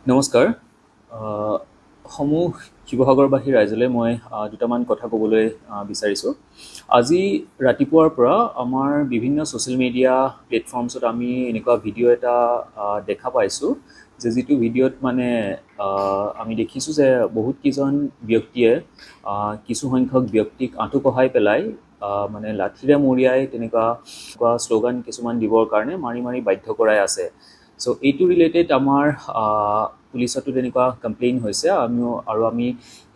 নমস্কাৰ। সমূহ শিৱসাগৰবাসী ৰাইজলৈ মই দুটামান কথা ক'বলৈ বিচাৰিছোঁ। আজি ৰাতিপুৱাৰ পৰা আমাৰ বিভিন্ন ছ'চিয়েল মিডিয়া প্লেটফৰ্মছত আমি এনেকুৱা ভিডিঅ' এটা দেখা পাইছোঁ যে যিটো ভিডিঅ'ত মানে আমি দেখিছোঁ যে বহুত কেইজন ব্যক্তিয়ে কিছু সংখ্যক ব্যক্তিক আঁঠু কঢ়াই পেলাই মানে লাঠিৰে মৰিয়াই তেনেকুৱা শ্লোগান কিছুমান দিবৰ কাৰণে মাৰি মাৰি বাধ্য কৰাই আছে। চ' এইটো ৰিলেটেড আমাৰ পুলিচতো তেনেকুৱা কমপ্লেইন হৈছে আৰু আমি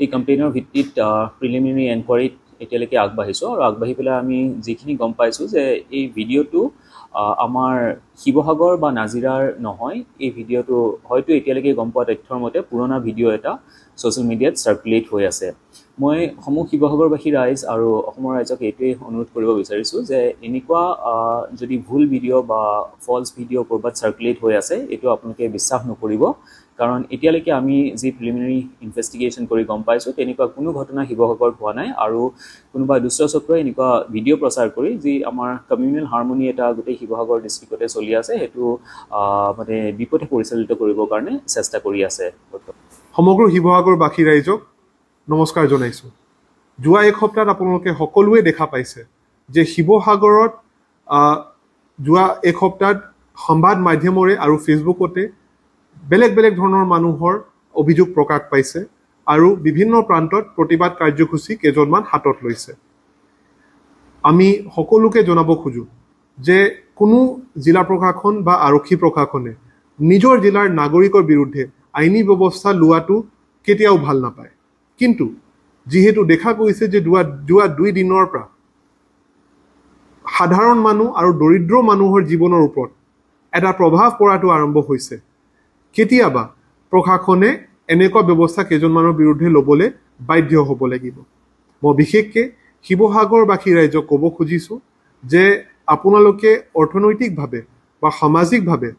এই কমপ্লেইনৰ ভিত্তিত প্ৰিলিমিনাৰী এনকুৱাৰীত এতিয়ালৈকে আগবাঢ়িছোঁ আৰু আগবাঢ়ি পেলাই আমি যিখিনি গম পাইছোঁ যে এই ভিডিঅ'টো আমাৰ শিৱসাগৰ বা নাজিৰাৰ নহয়। এই ভিডিঅ'টো হয়তো এতিয়ালৈকে গম পোৱা তথ্যৰ মতে পুৰণা ভিডিঅ' এটা ছ'চিয়েল মিডিয়াত চাৰ্কুলেট হৈ আছে। মই সমূহ শিৱসাগৰবাসী ৰাইজ আৰু অসমৰ ৰাইজক এইটোৱেই অনুৰোধ কৰিব বিচাৰিছোঁ যে এনেকুৱা যদি ভুল ভিডিঅ' বা ফল্ছ ভিডিঅ' ক'ৰবাত চাৰ্কুলেট হৈ আছে এইটো আপোনালোকে বিশ্বাস নকৰিব, কাৰণ এতিয়ালৈকে আমি যি প্ৰিলিমিনাৰী ইনভেষ্টিগেশ্যন কৰি গম পাইছোঁ তেনেকুৱা কোনো ঘটনা শিৱসাগৰত হোৱা নাই আৰু কোনোবা দুষ্ট চক্ৰই এনেকুৱা ভিডিঅ' প্ৰচাৰ কৰি যি আমাৰ কমিউনেল হাৰমনি এটা গোটেই শিৱসাগৰ ডিষ্ট্ৰিক্টতে চলি আছে সেইটো মানে বিপথে পৰিচালিত কৰিবৰ কাৰণে চেষ্টা কৰি আছে। সমগ্ৰ শিৱসাগৰবাসী ৰাইজক নমস্কাৰ জনাইছোঁ। যোৱা এক সপ্তাহত আপোনালোকে সকলোৱে দেখা পাইছে যে শিৱসাগৰত যোৱা এক সপ্তাহত সংবাদ মাধ্যমৰে আৰু ফেচবুকতে বেলেগ বেলেগ ধৰণৰ মানুহৰ অভিযোগ প্ৰকাশ পাইছে আৰু বিভিন্ন প্ৰান্তত প্ৰতিবাদ কাৰ্যসূচী কেইজনমান হাতত লৈছে। আমি সকলোকে জনাব খোজোঁ যে কোনো জিলা প্ৰশাসন বা আৰক্ষী প্ৰশাসনে নিজৰ জিলাৰ নাগৰিকৰ বিৰুদ্ধে আইনী ব্যৱস্থা লোৱাটো কেতিয়াও ভাল নাপায়, কিন্তু যিহেতু দেখা গৈছে যে যোৱা 2 দিনৰ পৰা সাধাৰণ মানুহ আৰু দৰিদ্ৰ মানুহৰ জীৱনৰ ওপৰত এটা প্ৰভাৱ পৰাটো আৰম্ভ হৈছে, কেতিয়াবা প্ৰশাসনে এনেকুৱা ব্যৱস্থা কেইজনমানৰ বিৰুদ্ধে ল'বলৈ বাধ্য হ'ব লাগিব। মই বিশেষকৈ শিৱসাগৰবাসী ৰাইজক ক'ব খুজিছোঁ যে আপোনালোকে অৰ্থনৈতিকভাৱে বা সামাজিকভাৱে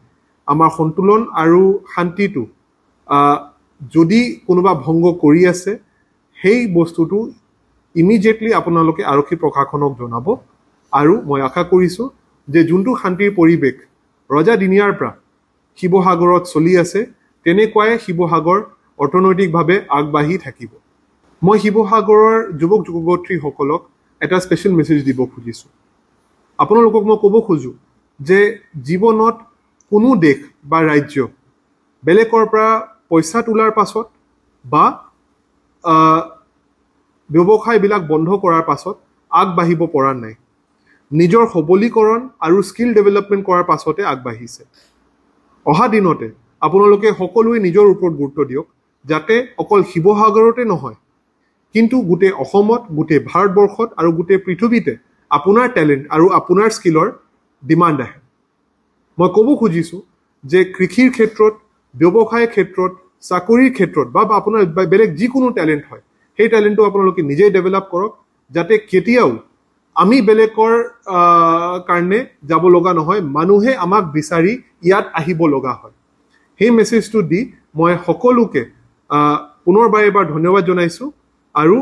আমাৰ সন্তুলন আৰু শান্তিটো যদি কোনোবা ভংগ কৰি আছে সেই বস্তুটো ইমিডিয়েটলি আপোনালোকে আৰক্ষী প্ৰশাসনক জনাব। আৰু মই আশা কৰিছোঁ যে যোনটো শান্তিৰ পৰিৱেশ ৰজাদিনীয়াৰ পৰা শিৱসাগৰত চলি আছে তেনেকুৱাই শিৱসাগৰ অৰ্থনৈতিকভাৱে আগবাঢ়ি থাকিব। মই শিৱসাগৰৰ যুৱক যুৱতীসকলক এটা স্পেচিয়েল মেছেজ দিব খুজিছোঁ। আপোনালোকক মই ক'ব খোজোঁ যে জীৱনত কোনো দেশ বা ৰাজ্য বেলেগৰ পৰা পইচা তোলাৰ পাছত বা ব্যৱসায়বিলাক বন্ধ কৰাৰ পাছত আগবাঢ়িব পৰা নাই। নিজৰ সবলীকৰণ আৰু স্কিল ডেভেলপমেণ্ট কৰাৰ পাছতে আগবাঢ়িছে। অহা দিনতে আপোনালোকে সকলোৱে নিজৰ ওপৰত গুৰুত্ব দিয়ক, যাতে অকল শিৱসাগৰতে নহয় কিন্তু গোটেই অসমত, গোটেই ভাৰতবৰ্ষত আৰু গোটেই পৃথিৱীতে আপোনাৰ টেলেণ্ট আৰু আপোনাৰ স্কিলৰ ডিমাণ্ড আহে। মই ক'ব খুজিছোঁ যে কৃষিৰ ক্ষেত্ৰত, ব্যৱসায়ৰ ক্ষেত্ৰত, চাকৰিৰ ক্ষেত্ৰত বা আপোনাৰ বেলেগ যিকোনো টেলেণ্ট হয় সেই টেলেণ্টটো আপোনালোকে নিজেই ডেভেলপ কৰক, যাতে কেতিয়াও আমি বেলেগৰ কাৰণে যাব লগা নহয়, মানুহে আমাক বিচাৰি ইয়াত আহিব লগা হয়। সেই মেছেজটো দি মই সকলোকে পুনৰবাৰ এবাৰ ধন্যবাদ জনাইছোঁ আৰু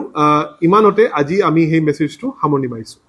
ইমানতে আজি আমি সেই মেছেজটো সামৰণি মাৰিছোঁ।